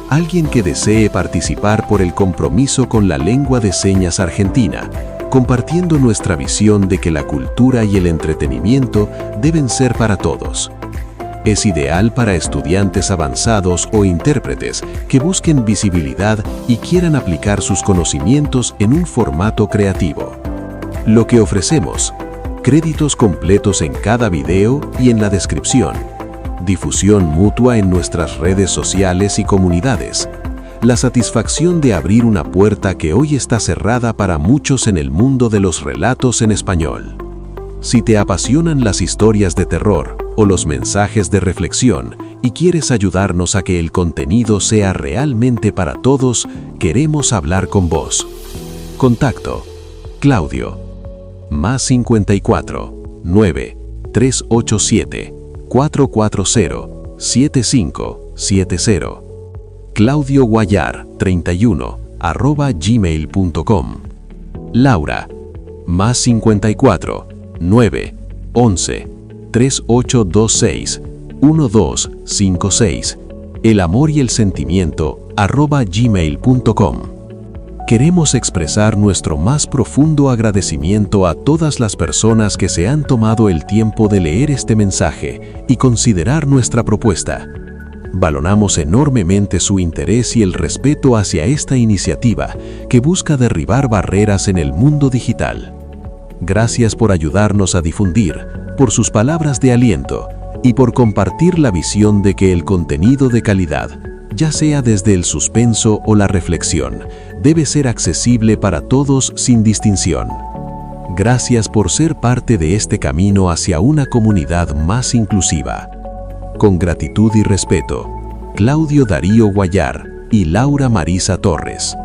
Alguien que desee participar por el compromiso con la lengua de señas argentina, compartiendo nuestra visión de que la cultura y el entretenimiento deben ser para todos. Es ideal para estudiantes avanzados o intérpretes que busquen visibilidad y quieran aplicar sus conocimientos en un formato creativo. Lo que ofrecemos: créditos completos en cada video y en la descripción. Difusión mutua en nuestras redes sociales y comunidades. La satisfacción de abrir una puerta que hoy está cerrada para muchos en el mundo de los relatos en español. Si te apasionan las historias de terror o los mensajes de reflexión y quieres ayudarnos a que el contenido sea realmente para todos, queremos hablar con vos. Contacto: Claudio, +54 9 387 440-7570. Claudio Guayar 31 @gmail.com. Laura, +54 9 11 3826 1256. El amor y el sentimiento @gmail.com. Queremos expresar nuestro más profundo agradecimiento a todas las personas que se han tomado el tiempo de leer este mensaje y considerar nuestra propuesta. Valoramos enormemente su interés y el respeto hacia esta iniciativa que busca derribar barreras en el mundo digital. Gracias por ayudarnos a difundir, por sus palabras de aliento y por compartir la visión de que el contenido de calidad ya sea desde el suspenso o la reflexión, debe ser accesible para todos sin distinción. Gracias por ser parte de este camino hacia una comunidad más inclusiva. Con gratitud y respeto, Claudio Darío Guayar y Laura Marisa Torres.